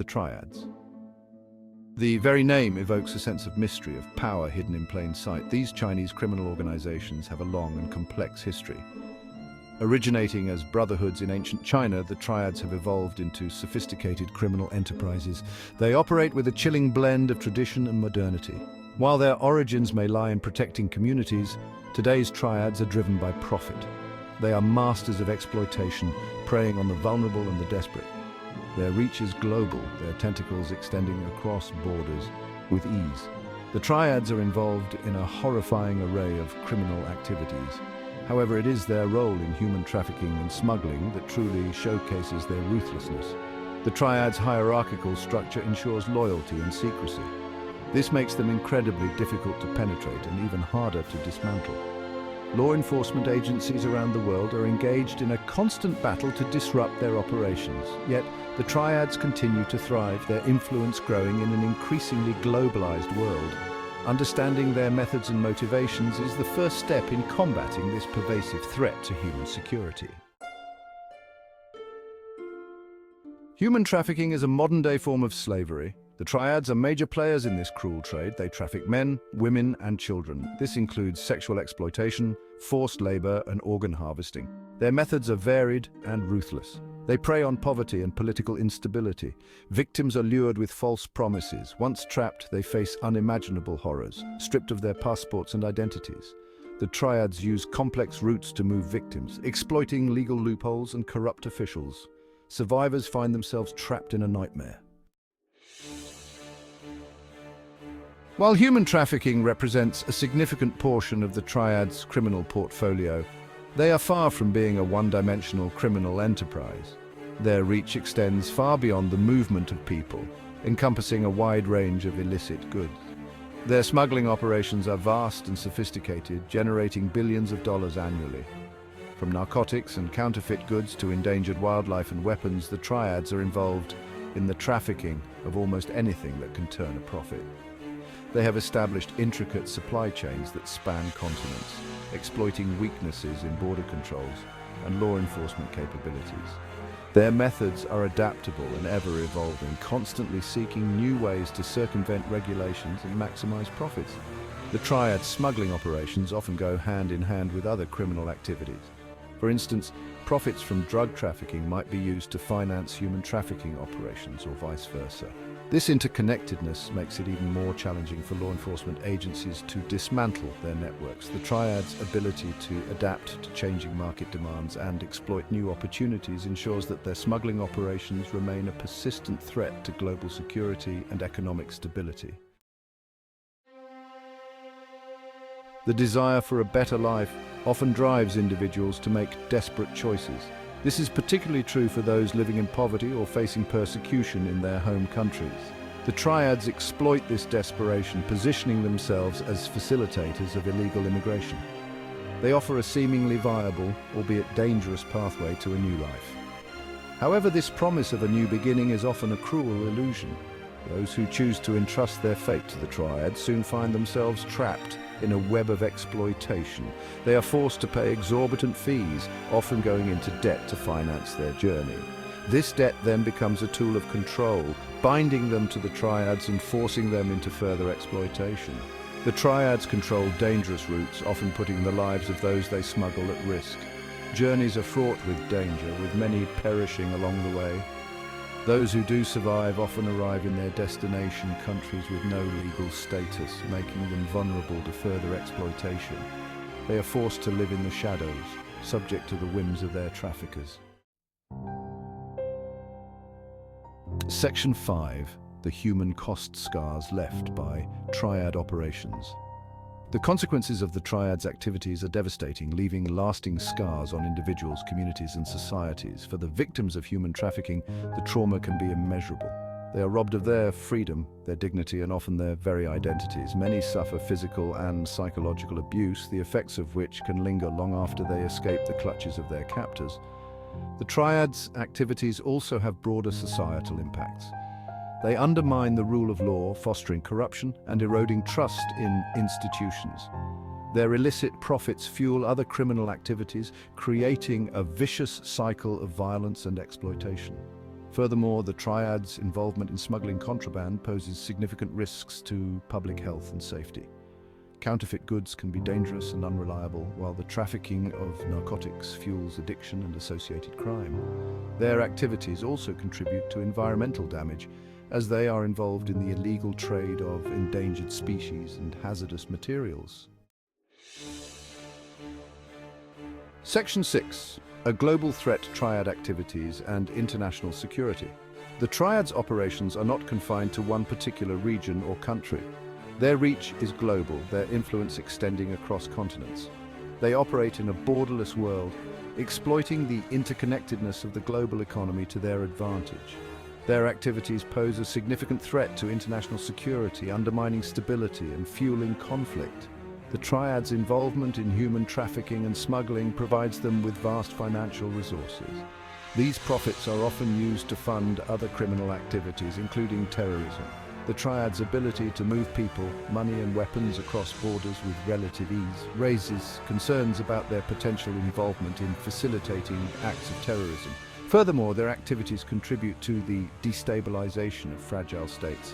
the Triads. The very name evokes a sense of mystery, of power hidden in plain sight. These Chinese criminal organizations have a long and complex history. Originating as brotherhoods in ancient China, the Triads have evolved into sophisticated criminal enterprises. They operate with a chilling blend of tradition and modernity. While their origins may lie in protecting communities, today's Triads are driven by profit. They are masters of exploitation, preying on the vulnerable and the desperate. Their reach is global, their tentacles extending across borders with ease. The Triads are involved in a horrifying array of criminal activities. However, it is their role in human trafficking and smuggling that truly showcases their ruthlessness. The Triads' hierarchical structure ensures loyalty and secrecy. This makes them incredibly difficult to penetrate and even harder to dismantle. Law enforcement agencies around the world are engaged in a constant battle to disrupt their operations. Yet, the Triads continue to thrive, their influence growing in an increasingly globalized world. Understanding their methods and motivations is the first step in combating this pervasive threat to human security. Human trafficking is a modern-day form of slavery. The Triads are major players in this cruel trade. They traffic men, women, and children. This includes sexual exploitation, forced labor, and organ harvesting. Their methods are varied and ruthless. They prey on poverty and political instability. Victims are lured with false promises. Once trapped, they face unimaginable horrors, stripped of their passports and identities. The Triads use complex routes to move victims, exploiting legal loopholes and corrupt officials. Survivors find themselves trapped in a nightmare. While human trafficking represents a significant portion of the Triads' criminal portfolio, they are far from being a one-dimensional criminal enterprise. Their reach extends far beyond the movement of people, encompassing a wide range of illicit goods. Their smuggling operations are vast and sophisticated, generating billions of dollars annually. From narcotics and counterfeit goods to endangered wildlife and weapons, the Triads are involved in the trafficking of almost anything that can turn a profit. They have established intricate supply chains that span continents, exploiting weaknesses in border controls and law enforcement capabilities. Their methods are adaptable and ever-evolving, constantly seeking new ways to circumvent regulations and maximize profits. The Triad smuggling operations often go hand in hand with other criminal activities. For instance, profits from drug trafficking might be used to finance human trafficking operations or vice versa. This interconnectedness makes it even more challenging for law enforcement agencies to dismantle their networks. The Triads' ability to adapt to changing market demands and exploit new opportunities ensures that their smuggling operations remain a persistent threat to global security and economic stability. The desire for a better life often drives individuals to make desperate choices. This is particularly true for those living in poverty or facing persecution in their home countries. The Triads exploit this desperation, positioning themselves as facilitators of illegal immigration. They offer a seemingly viable, albeit dangerous pathway to a new life. However, this promise of a new beginning is often a cruel illusion. Those who choose to entrust their fate to the Triads soon find themselves trapped in a web of exploitation. They are forced to pay exorbitant fees, often going into debt to finance their journey. This debt then becomes a tool of control, binding them to the Triads and forcing them into further exploitation. The Triads control dangerous routes, often putting the lives of those they smuggle at risk. Journeys are fraught with danger, with many perishing along the way. Those who do survive often arrive in their destination countries with no legal status, making them vulnerable to further exploitation. They are forced to live in the shadows, subject to the whims of their traffickers. Section 5. The human cost scars left by Triad operations. The consequences of the Triads' activities are devastating, leaving lasting scars on individuals, communities, and societies. For the victims of human trafficking, the trauma can be immeasurable. They are robbed of their freedom, their dignity, and often their very identities. Many suffer physical and psychological abuse, the effects of which can linger long after they escape the clutches of their captors. The Triads' activities also have broader societal impacts. They undermine the rule of law, fostering corruption and eroding trust in institutions. Their illicit profits fuel other criminal activities, creating a vicious cycle of violence and exploitation. Furthermore, the Triads' involvement in smuggling contraband poses significant risks to public health and safety. Counterfeit goods can be dangerous and unreliable, while the trafficking of narcotics fuels addiction and associated crime. Their activities also contribute to environmental damage, as they are involved in the illegal trade of endangered species and hazardous materials. Section 6. A global threat: Triad activities and international security. The Triads' operations are not confined to one particular region or country. Their reach is global, their influence extending across continents. They operate in a borderless world, exploiting the interconnectedness of the global economy to their advantage. Their activities pose a significant threat to international security, undermining stability and fueling conflict. The Triads' involvement in human trafficking and smuggling provides them with vast financial resources. These profits are often used to fund other criminal activities, including terrorism. The Triads' ability to move people, money and weapons across borders with relative ease raises concerns about their potential involvement in facilitating acts of terrorism. Furthermore, their activities contribute to the destabilization of fragile states.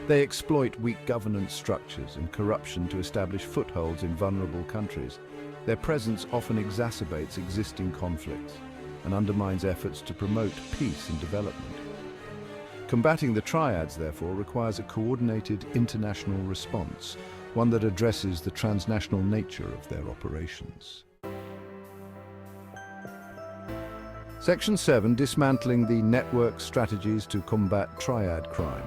They exploit weak governance structures and corruption to establish footholds in vulnerable countries. Their presence often exacerbates existing conflicts and undermines efforts to promote peace and development. Combating the Triads, therefore, requires a coordinated international response, one that addresses the transnational nature of their operations. Section 7. Dismantling the network strategies to combat Triad crime.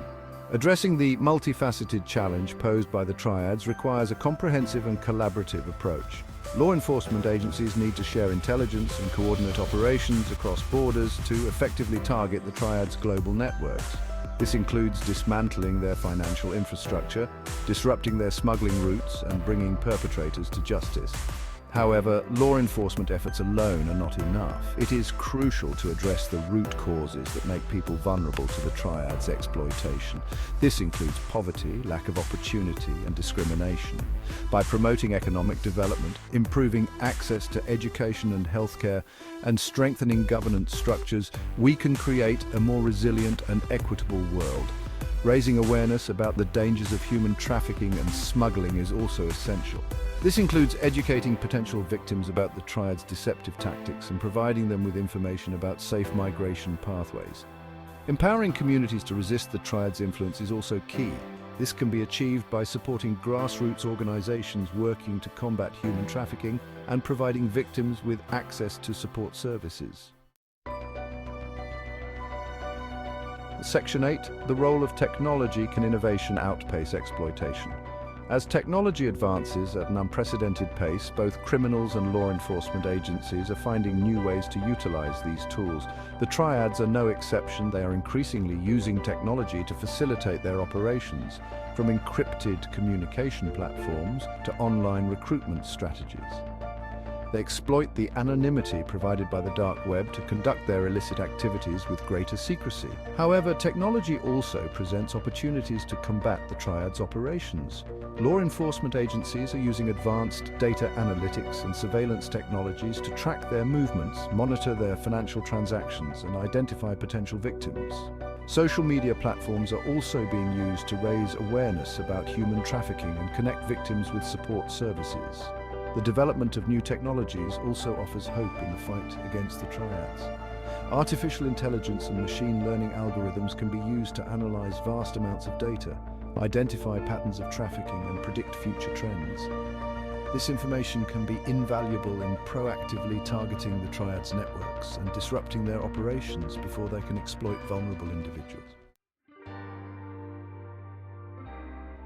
Addressing the multifaceted challenge posed by the Triads requires a comprehensive and collaborative approach. Law enforcement agencies need to share intelligence and coordinate operations across borders to effectively target the Triads' global networks. This includes dismantling their financial infrastructure, disrupting their smuggling routes, and bringing perpetrators to justice. However, law enforcement efforts alone are not enough. It is crucial to address the root causes that make people vulnerable to the Triads' exploitation. This includes poverty, lack of opportunity, and discrimination. By promoting economic development, improving access to education and healthcare, and strengthening governance structures, we can create a more resilient and equitable world. Raising awareness about the dangers of human trafficking and smuggling is also essential. This includes educating potential victims about the Triads' deceptive tactics and providing them with information about safe migration pathways. Empowering communities to resist the Triads' influence is also key. This can be achieved by supporting grassroots organizations working to combat human trafficking and providing victims with access to support services. Section 8. The role of technology: Can innovation outpace exploitation? As technology advances at an unprecedented pace, both criminals and law enforcement agencies are finding new ways to utilize these tools. The Triads are no exception. They are increasingly using technology to facilitate their operations, from encrypted communication platforms to online recruitment strategies. They exploit the anonymity provided by the dark web to conduct their illicit activities with greater secrecy. However, technology also presents opportunities to combat the Triads' operations. Law enforcement agencies are using advanced data analytics and surveillance technologies to track their movements, monitor their financial transactions, and identify potential victims. Social media platforms are also being used to raise awareness about human trafficking and connect victims with support services. The development of new technologies also offers hope in the fight against the Triads. Artificial intelligence and machine learning algorithms can be used to analyze vast amounts of data, identify patterns of trafficking, and predict future trends. This information can be invaluable in proactively targeting the Triads' networks and disrupting their operations before they can exploit vulnerable individuals.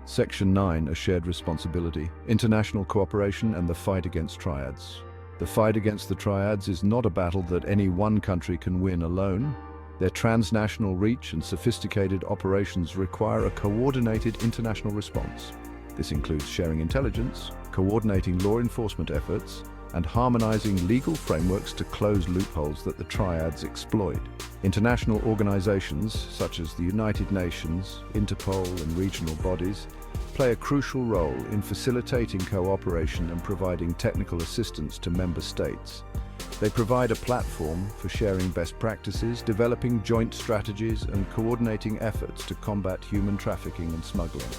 Section 9. A shared responsibility: International cooperation and the fight against Triads. The fight against the Triads is not a battle that any one country can win alone. Their transnational reach and sophisticated operations require a coordinated international response. This includes sharing intelligence, coordinating law enforcement efforts, and harmonizing legal frameworks to close loopholes that the Triads exploit. International organizations such as the United Nations, Interpol, and regional bodies play a crucial role in facilitating cooperation and providing technical assistance to member states. They provide a platform for sharing best practices, developing joint strategies, and coordinating efforts to combat human trafficking and smuggling.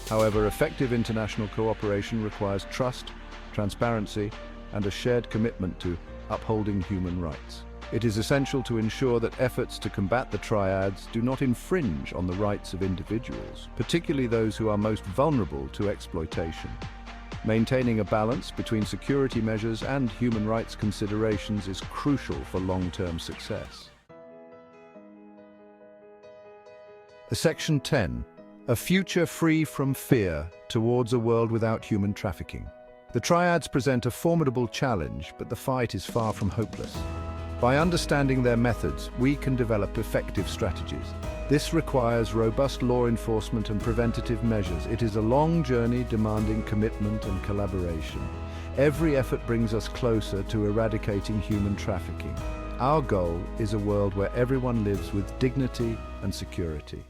However, effective international cooperation requires trust, transparency, and a shared commitment to upholding human rights. It is essential to ensure that efforts to combat the triads do not infringe on the rights of individuals, particularly those who are most vulnerable to exploitation. Maintaining a balance between security measures and human rights considerations is crucial for long-term success. Section 10. A future free from fear towards a world without human trafficking. The triads present a formidable challenge, but the fight is far from hopeless. By understanding their methods, we can develop effective strategies. This requires robust law enforcement and preventative measures. It is a long journey demanding commitment and collaboration. Every effort brings us closer to eradicating human trafficking. Our goal is a world where everyone lives with dignity and security.